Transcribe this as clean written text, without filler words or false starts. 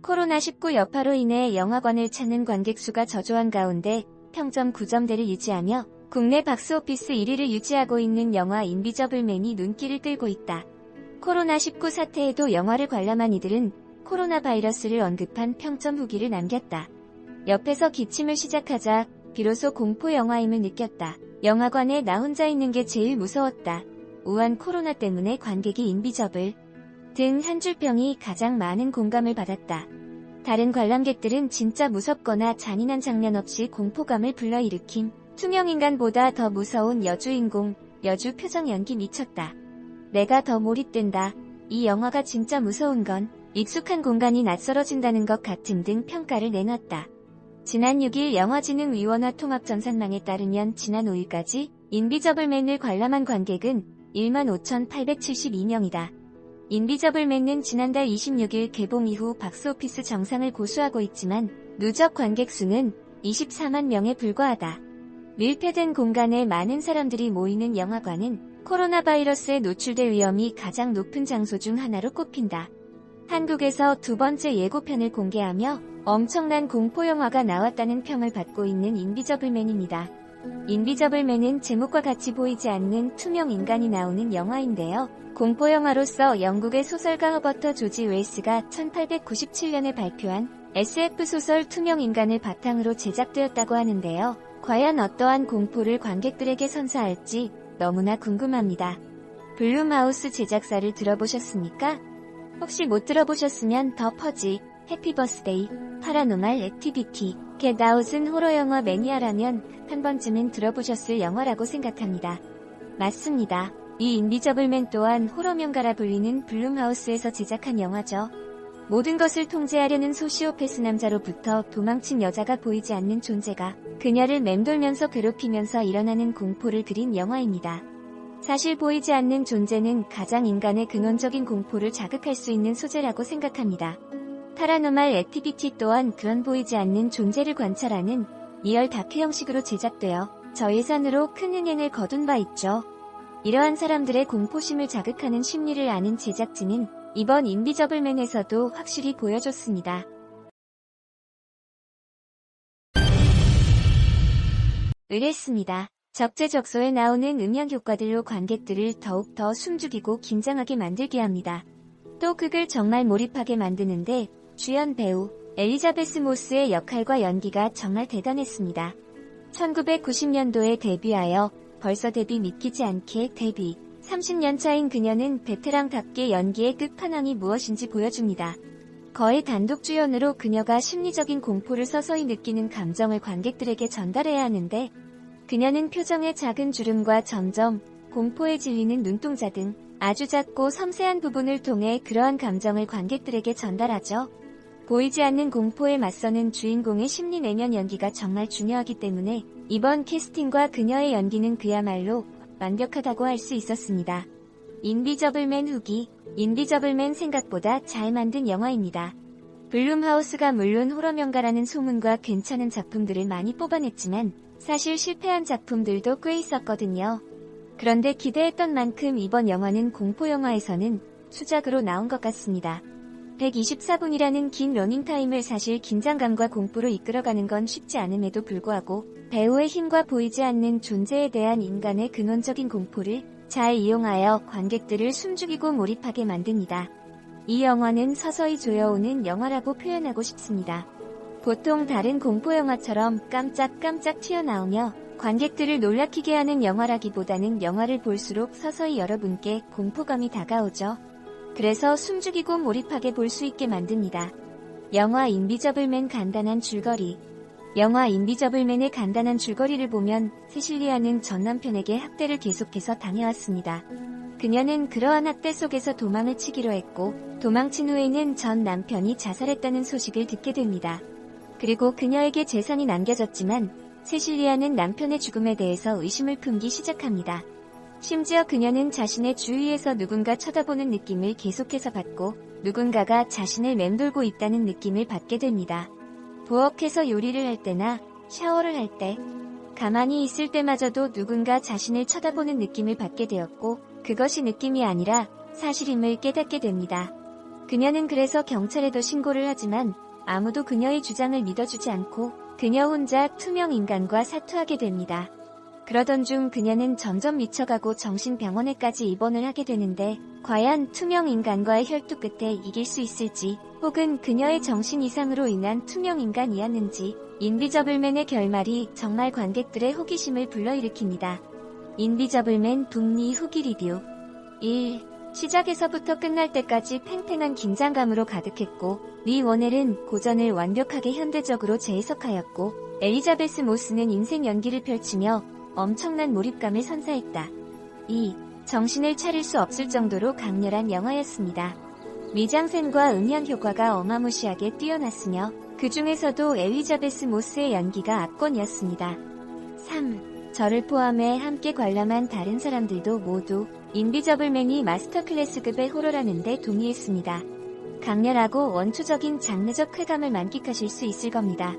코로나19 여파로 인해 영화관을 찾는 관객 수가 저조한 가운데 평점 9점대를 유지하며 국내 박스오피스 1위를 유지하고 있는 영화 인비저블맨이 눈길을 끌고 있다. 코로나19 사태에도 영화를 관람한 이들은 코로나 바이러스를 언급한 평점 후기를 남겼다. 옆에서 기침을 시작하자 비로소 공포 영화임을 느꼈다. 영화관에 나 혼자 있는 게 제일 무서웠다. 우한 코로나 때문에 관객이 인비저블 등 한 줄 평이 가장 많은 공감을 받았다. 다른 관람객들은 진짜 무섭거나 잔인한 장면 없이 공포감을 불러일으킴. 투명인간보다 더 무서운 여주인공, 여주 표정 연기 미쳤다. 내가 더 몰입된다. 이 영화가 진짜 무서운 건 익숙한 공간이 낯설어진다는 것 같음 등 평가를 내놨다. 지난 6일 영화진흥위원회 통합전산망에 따르면 지난 5일까지 인비저블맨을 관람한 관객은 15,872명이다. 인비저블맨은 지난달 26일 개봉 이후 박스오피스 정상을 고수하고 있지만 누적 관객 수는 24만 명에 불과하다. 밀폐된 공간에 많은 사람들이 모이는 영화관은 코로나 바이러스에 노출될 위험이 가장 높은 장소 중 하나로 꼽힌다. 한국에서 두 번째 예고편을 공개하며 엄청난 공포영화가 나왔다는 평을 받고 있는 인비저블맨입니다. 인비저블맨은 제목과 같이 보이지 않는 투명 인간이 나오는 영화인데요. 공포영화로서 영국의 소설가 허버터 조지 웰스가 1897년에 발표한 SF 소설 투명 인간을 바탕으로 제작되었다고 하는데요. 과연 어떠한 공포를 관객들에게 선사할지 너무나 궁금합니다. 블룸하우스 제작사를 들어보셨습니까? 혹시 못 들어보셨으면 더 퍼지, 해피 버스데이, 파라노말 액티비티, 겟아웃은 호러영화 매니아라면 한 번쯤은 들어보셨을 영화라고 생각합니다. 맞습니다. 이 인비저블맨 또한 호러명가라 불리는 블룸하우스에서 제작한 영화죠. 모든 것을 통제하려는 소시오패스 남자로부터 도망친 여자가 보이지 않는 존재가 그녀를 맴돌면서 괴롭히면서 일어나는 공포를 그린 영화입니다. 사실 보이지 않는 존재는 가장 인간의 근원적인 공포를 자극할 수 있는 소재라고 생각합니다. 파라노말 액티비티 또한 그런 보이지 않는 존재를 관찰하는 리얼 다큐 형식으로 제작되어 저예산으로 큰 흥행을 거둔 바 있죠. 이러한 사람들의 공포심을 자극하는 심리를 아는 제작진은 이번 인비저블맨에서도 확실히 보여줬습니다. 의뢰했습니다. 적재적소에 나오는 음향 효과들로 관객들을 더욱 더 숨죽이고 긴장하게 만들게 합니다. 또 극을 정말 몰입하게 만드는데 주연 배우 엘리자베스 모스의 역할과 연기가 정말 대단했습니다. 1990년도에 데뷔하여 벌써 데뷔 믿기지 않게 데뷔 30년 차인 그녀는 베테랑답게 연기의 끝판왕이 무엇인지 보여줍니다. 거의 단독 주연으로 그녀가 심리적인 공포를 서서히 느끼는 감정을 관객들에게 전달해야 하는데 그녀는 표정의 작은 주름과 점점 공포에 질리는 눈동자 등 아주 작고 섬세한 부분을 통해 그러한 감정을 관객들에게 전달하죠. 보이지 않는 공포에 맞서는 주인공의 심리 내면 연기가 정말 중요하기 때문에 이번 캐스팅과 그녀의 연기는 그야말로 완벽하다고 할 수 있었습니다. 인비저블맨 후기. 인비저블맨 생각보다 잘 만든 영화입니다. 블룸하우스가 물론 호러명가라는 소문과 괜찮은 작품들을 많이 뽑아냈지만 사실 실패한 작품들도 꽤 있었거든요. 그런데 기대했던 만큼 이번 영화는 공포영화에서는 수작으로 나온 것 같습니다. 124분이라는 긴 러닝타임을 사실 긴장감과 공포로 이끌어가는 건 쉽지 않음에도 불구하고 배우의 힘과 보이지 않는 존재에 대한 인간의 근원적인 공포를 잘 이용하여 관객들을 숨죽이고 몰입하게 만듭니다. 이 영화는 서서히 조여오는 영화라고 표현하고 싶습니다. 보통 다른 공포영화처럼 깜짝깜짝 튀어나오며 관객들을 놀라키게 하는 영화라기보다는 영화를 볼수록 서서히 여러분께 공포감이 다가오죠. 그래서 숨죽이고 몰입하게 볼 수 있게 만듭니다. 영화 인비저블맨 간단한 줄거리. 영화 인비저블맨의 간단한 줄거리를 보면 세실리아는 전 남편에게 학대를 계속해서 당해왔습니다. 그녀는 그러한 학대 속에서 도망을 치기로 했고 도망친 후에는 전 남편이 자살했다는 소식을 듣게 됩니다. 그리고 그녀에게 재산이 남겨졌지만 세실리아는 남편의 죽음에 대해서 의심을 품기 시작합니다. 심지어 그녀는 자신의 주위에서 누군가 쳐다보는 느낌을 계속해서 받고 누군가가 자신을 맴돌고 있다는 느낌을 받게 됩니다. 부엌에서 요리를 할 때나 샤워를 할 때, 가만히 있을 때마저도 누군가 자신을 쳐다보는 느낌을 받게 되었고 그것이 느낌이 아니라 사실임을 깨닫게 됩니다. 그녀는 그래서 경찰에도 신고를 하지만 아무도 그녀의 주장을 믿어주지 않고 그녀 혼자 투명 인간과 사투하게 됩니다. 그러던 중 그녀는 점점 미쳐가고 정신병원에까지 입원을 하게 되는데 과연 투명 인간과의 혈투 끝에 이길 수 있을지 혹은 그녀의 정신 이상으로 인한 투명 인간이었는지 인비저블맨의 결말이 정말 관객들의 호기심을 불러일으킵니다. 인비저블맨 북미 후기 리뷰 1. 시작에서부터 끝날 때까지 팽팽한 긴장감으로 가득했고 리 워넬은 고전을 완벽하게 현대적으로 재해석하였고 엘리자베스 모스는 인생 연기를 펼치며 엄청난 몰입감을 선사했다. 2. 정신을 차릴 수 없을 정도로 강렬한 영화였습니다. 미장센과 음향 효과가 어마무시하게 뛰어났으며 그 중에서도 엘리자베스 모스의 연기가 압권이었습니다. 3. 저를 포함해 함께 관람한 다른 사람들도 모두 인비저블맨이 마스터클래스급의 호러라는 데 동의했습니다. 강렬하고 원초적인 장르적 쾌감을 만끽하실 수 있을 겁니다.